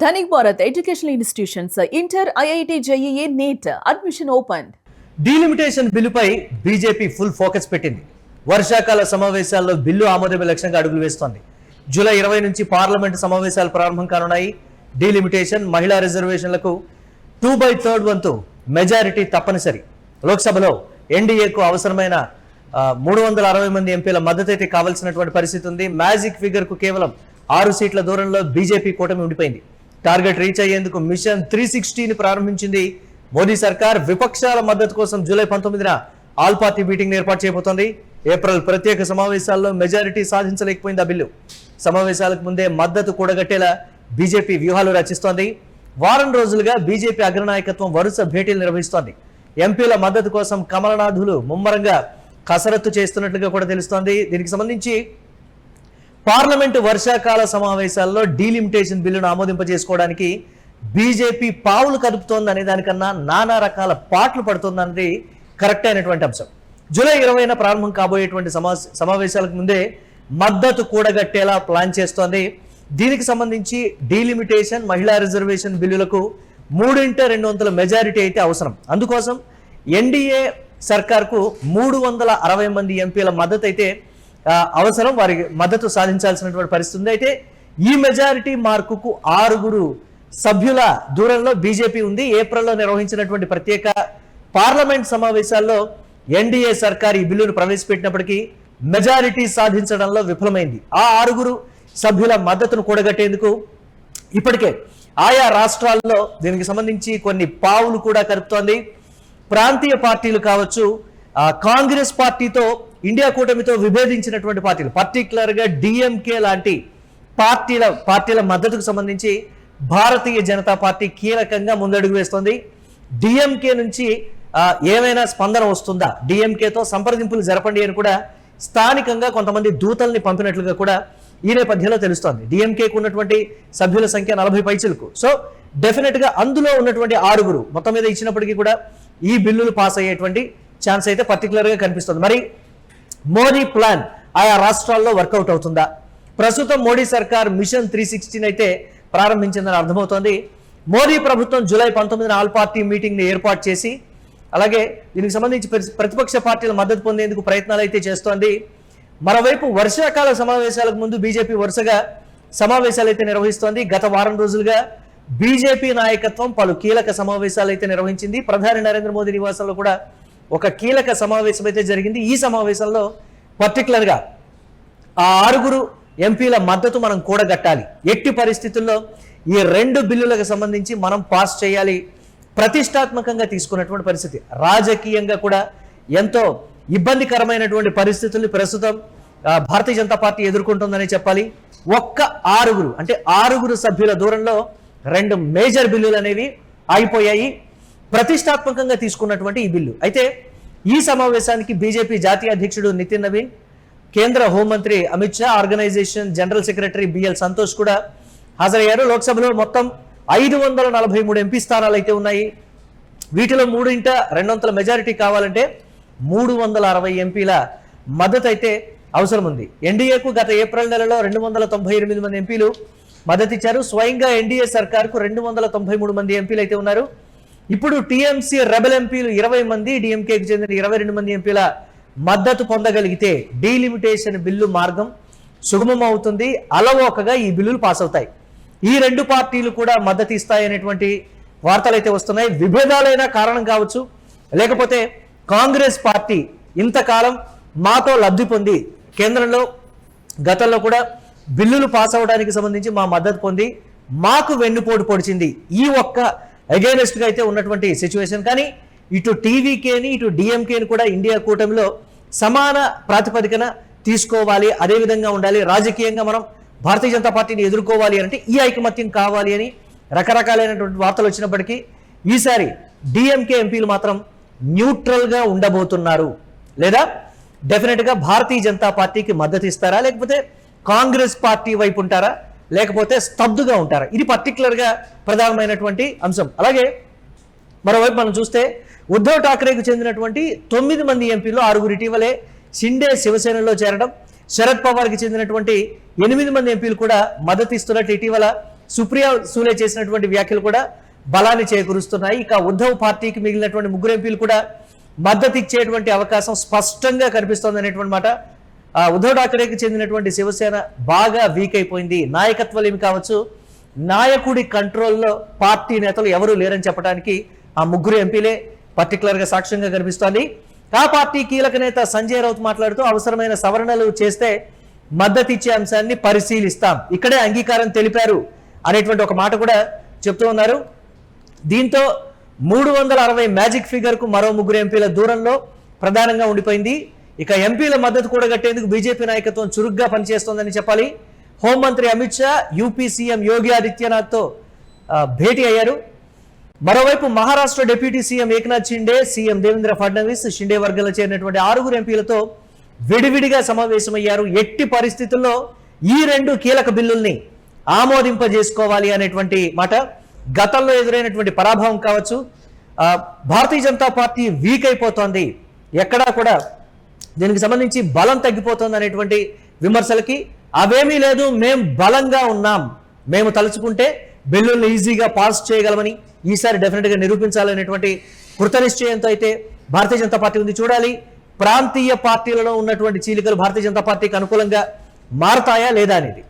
Dhanik Bharat Educational Institutions, Inter, IIT, JEE, NEET, admission opened. Delimitation బిల్లుపై BJP full focus పెట్టింది. వర్షాకాల సమావేశాల్లో bill ఆమోదమే లక్ష్యంగా అడుగులు వేస్తోంది. జూలై 20 నుంచి పార్లమెంటు సమావేశాలు ప్రారంభం కానున్నాయి. డీలిమిటేషన్, మహిళా రిజర్వేషన్లకు 2/3 వంతు మెజారిటీ తప్పనిసరి. లోక్సభలో ఎన్డీఏకు అవసరమైన 360 మంది ఎంపీల మద్దతు అయితే కావాల్సినటువంటి పరిస్థితి ఉంది. మ్యాజిక్ ఫిగర్ కు కేవలం 6 సీట్ల దూరంలో బీజేపీ కూటమి ఉండిపోయింది. టార్గెట్ రీచ్ అయ్యేందుకు మిషన్ 360ని ప్రారంభించింది మోదీ సర్కార్. విపక్షాల మద్దతు కోసం జూలై 19న ఆల్ పార్టీ మీటింగ్ ఏర్పాటు చేయబోతోంది. ఏప్రిల్ ప్రత్యేక సమావేశాల్లో మెజారిటీ సాధించలేకపోయింది ఆ బిల్లు. సమావేశాలకు ముందే మద్దతు కూడగట్టేలా బీజేపీ వ్యూహాలు రచిస్తోంది. వారం రోజులుగా బీజేపీ అగ్రనాయకత్వం వరుస భేటీలు నిర్వహిస్తోంది. ఎంపీల మద్దతు కోసం కమలనాథులు ముమ్మరంగా కసరత్తు చేస్తున్నట్లుగా కూడా తెలుస్తోంది. దీనికి సంబంధించి పార్లమెంటు వర్షాకాల సమావేశాల్లో డీలిమిటేషన్ బిల్లును ఆమోదింపజేసుకోవడానికి బీజేపీ పావులు కదుపుతోంది అనే దానికన్నా నానా రకాల పాటలు పడుతోందన్నది కరెక్ట్ అయినటువంటి అంశం. జూలై 20న ప్రారంభం కాబోయేటువంటి సమావేశాలకు ముందే మద్దతు కూడగట్టేలా ప్లాన్ చేస్తోంది. దీనికి సంబంధించి డీలిమిటేషన్, మహిళా రిజర్వేషన్ బిల్లులకు 3/2 మెజారిటీ అయితే అవసరం. అందుకోసం ఎన్డీఏ సర్కార్కు 360 మంది ఎంపీల మద్దతు అయితే అవసరం. వారి మద్దతు సాధించాల్సినటువంటి పరిస్థితి ఉంది. అయితే ఈ మెజారిటీ మార్కుకు 6 సభ్యుల దూరంలో బీజేపీ ఉంది. ఏప్రిల్లో నిర్వహించినటువంటి ప్రత్యేక పార్లమెంట్ సమావేశాల్లో ఎన్డీఏ సర్కార్ ఈ బిల్లును ప్రవేశపెట్టినప్పటికీ మెజారిటీ సాధించడంలో విఫలమైంది. ఆ 6 సభ్యుల మద్దతును కూడగట్టేందుకు ఇప్పటికే ఆయా రాష్ట్రాల్లో దీనికి సంబంధించి కొన్ని పావులు కూడా కలుపుతోంది. ప్రాంతీయ పార్టీలు కావచ్చు, కాంగ్రెస్ పార్టీతో ఇండియా కూటమితో విభేదించినటువంటి పార్టీలు, పర్టికులర్ గా డిఎంకే లాంటి పార్టీల మద్దతుకు సంబంధించి భారతీయ జనతా పార్టీ కీలకంగా ముందడుగు వేస్తోంది. డిఎంకే నుంచి ఏమైనా స్పందన వస్తుందా, డిఎంకేతో సంప్రదింపులు జరపండి అని కూడా స్థానికంగా కొంతమంది దూతల్ని పంపినట్లుగా కూడా ఈ నేపథ్యంలో తెలుస్తోంది. డిఎంకేకు ఉన్నటువంటి సభ్యుల సంఖ్య 40 పైచిలకు. సో డెఫినెట్ గా అందులో ఉన్నటువంటి 6 మొత్తం మీద ఇచ్చినప్పటికీ కూడా ఈ బిల్లులు పాస్ అయ్యేటువంటి ఛాన్స్ అయితే పర్టికులర్ గా కనిపిస్తుంది. మరి మోడీ ప్లాన్ ఆయా రాష్ట్రాల్లో వర్కౌట్ అవుతుందా? ప్రస్తుతం మోడీ సర్కార్ మిషన్ 360 అయితే ప్రారంభించిందని అర్థమవుతోంది. మోదీ ప్రభుత్వం జూలై 19న ఆల్ పార్టీ మీటింగ్ ని ఏర్పాటు చేసి అలాగే దీనికి సంబంధించి ప్రతిపక్ష పార్టీల మద్దతు పొందేందుకు ప్రయత్నాలు అయితే చేస్తోంది. మరోవైపు వర్షాకాల సమావేశాలకు ముందు బీజేపీ వరుసగా సమావేశాలు అయితే నిర్వహిస్తోంది. గత వారం రోజులుగా బీజేపీ నాయకత్వం పలు కీలక సమావేశాలు అయితే నిర్వహించింది. ప్రధాని నరేంద్ర మోదీ నివాసంలో కూడా ఒక కీలక సమావేశం అయితే జరిగింది. ఈ సమావేశంలో పర్టికులర్ గా ఆ 6 ఎంపీల మద్దతు మనం కూడగట్టాలి. ఎట్టి పరిస్థితుల్లో ఈ 2 బిల్లులకు సంబంధించి మనం పాస్ చేయాలి. ప్రతిష్టాత్మకంగా తీసుకున్నటువంటి పరిస్థితి, రాజకీయంగా కూడా ఎంతో ఇబ్బందికరమైనటువంటి పరిస్థితుల్ని ప్రస్తుతం భారతీయ జనతా పార్టీ ఎదుర్కొంటుందని చెప్పాలి. ఒక్క 6 సభ్యుల దూరంలో 2 మేజర్ బిల్లులు అనేవి ఆగిపోయాయి. ప్రతిష్టాత్మకంగా తీసుకున్నటువంటి ఈ బిల్లు అయితే ఈ సమావేశానికి బీజేపీ జాతీయ అధ్యక్షుడు నితిన్ నవీన్, కేంద్ర హోంమంత్రి Amit Shah, organisation general secretary B L Santosh కూడా హాజరయ్యారు. లోక్సభలో మొత్తం 543 ఎంపీ స్థానాలు అయితే ఉన్నాయి. వీటిలో 3/2 మెజారిటీ కావాలంటే 360 ఎంపీల మద్దతు అయితే అవసరం ఉంది. ఎన్డీఏకు గత ఏప్రిల్ నెలలో 298 మంది ఎంపీలు మద్దతు ఇచ్చారు. స్వయంగా ఎన్డీఏ సర్కార్కు 293 మంది ఎంపీలు అయితే ఉన్నారు. ఇప్పుడు టీఎంసీ రెబెల్ ఎంపీలు 20 మంది, డిఎంకేకి చెందిన 22 మంది ఎంపీల మద్దతు పొందగలిగితే డీలిమిటేషన్ బిల్లు మార్గం సుగమం అవుతుంది. అలవోకగా ఈ బిల్లులు పాస్ అవుతాయి. ఈ 2 పార్టీలు కూడా మద్దతు ఇస్తాయనేటువంటి వార్తలు అయితే వస్తున్నాయి. విభేదాలైన కారణం కావచ్చు, లేకపోతే కాంగ్రెస్ పార్టీ ఇంతకాలం మాతో లబ్ధి పొంది కేంద్రంలో గతంలో కూడా బిల్లులు పాస్ అవడానికి సంబంధించి మా మద్దతు పొంది మాకు వెన్నుపోటు పొడిచింది, ఈ ఒక్క అగైనెస్ట్ గా అయితే ఉన్నటువంటి సిచ్యువేషన్. కానీ ఇటు టీవీకేని ఇటు డిఎంకేని కూడా ఇండియా కూటమిలో సమాన ప్రాతిపదికన తీసుకోవాలి, అదేవిధంగా ఉండాలి. రాజకీయంగా మనం భారతీయ జనతా పార్టీని ఎదుర్కోవాలి అంటే ఈ ఐకమత్యం కావాలి అని రకరకాలైనటువంటి వార్తలు వచ్చినప్పటికీ ఈసారి డిఎంకే ఎంపీలు మాత్రం న్యూట్రల్ గా ఉండబోతున్నారు. లేదా డెఫినెట్ గా భారతీయ జనతా పార్టీకి మద్దతు ఇస్తారా, లేకపోతే కాంగ్రెస్ పార్టీ వైపు ఉంటారా, లేకపోతే స్తబ్దుగా ఉంటారా? ఇది పర్టికులర్ గా ప్రధానమైనటువంటి అంశం. అలాగే మరోవైపు మనం చూస్తే ఉద్ధవ్ ఠాక్రేకు చెందినటువంటి 9 మంది ఎంపీలు 6 ఇటీవలే షిండే శివసేనలో చేరడం, శరద్ పవార్కి చెందినటువంటి 8 మంది ఎంపీలు కూడా మద్దతు ఇస్తున్నట్టు ఇటీవల సుప్రియా సూలే చేసినటువంటి వ్యాఖ్యలు కూడా బలాన్ని చేకూరుస్తున్నాయి. ఇక ఉద్ధవ్ పార్టీకి మిగిలినటువంటి ముగ్గురు ఎంపీలు కూడా మద్దతు ఇచ్చేటువంటి అవకాశం స్పష్టంగా కనిపిస్తోంది అనేటువంటి మాట. ఉద్ధవ్ ఠాకరేకి చెందినటువంటి శివసేన బాగా వీక్ అయిపోయింది. నాయకత్వాలేమి కావచ్చు, నాయకుడి కంట్రోల్లో పార్టీ నేతలు ఎవరూ లేరని చెప్పడానికి ఆ ముగ్గురు ఎంపీలే పర్టికులర్గా సాక్ష్యంగా కనిపిస్తోంది. ఆ పార్టీ కీలక నేత సంజయ్ రౌత్ మాట్లాడుతూ అవసరమైన సవరణలు చేస్తే మద్దతు ఇచ్చే అంశాన్ని పరిశీలిస్తాం, ఇక్కడే అంగీకారం తెలిపారు అనేటువంటి ఒక మాట కూడా చెప్తూ ఉన్నారు. దీంతో 360 మ్యాజిక్ ఫిగర్ కు మరో ముగ్గురు ఎంపీల దూరంలో ప్రధానంగా ఉండిపోయింది. ఇక ఎంపీల మద్దతు కూడగట్టేందుకు బీజేపీ నాయకత్వం చురుగ్గా పనిచేస్తోందని చెప్పాలి. హోంమంత్రి అమిత్ షా యూపీ సీఎం యోగి ఆదిత్యనాథ్తో భేటీ అయ్యారు. మరోవైపు Maharashtra deputy CM Eknath Shinde, CM Devendra Fadnavis, Shinde వర్గంలో చేరినటువంటి 6 ఎంపీలతో విడివిడిగా సమావేశమయ్యారు. ఎట్టి పరిస్థితుల్లో ఈ 2 కీలక బిల్లుల్ని ఆమోదింపజేసుకోవాలి అనేటువంటి మాట. గతంలో ఎదురైనటువంటి పరాభవం కావచ్చు, భారతీయ జనతా పార్టీ వీక్ అయిపోతోంది, ఎక్కడా కూడా దీనికి సంబంధించి బలం తగ్గిపోతుంది అనేటువంటి విమర్శలకి అవేమీ లేదు, మేం బలంగా ఉన్నాం, మేము తలుచుకుంటే బిల్లుల్ని ఈజీగా పాస్ చేయగలమని ఈసారి డెఫినెట్గా నిరూపించాలనేటువంటి కృతనిశ్చయంతో అయితే భారతీయ జనతా పార్టీ ఉంది. చూడాలి ప్రాంతీయ పార్టీలలో ఉన్నటువంటి చీలికలు భారతీయ జనతా పార్టీకి అనుకూలంగా మారతాయా లేదా అనేది.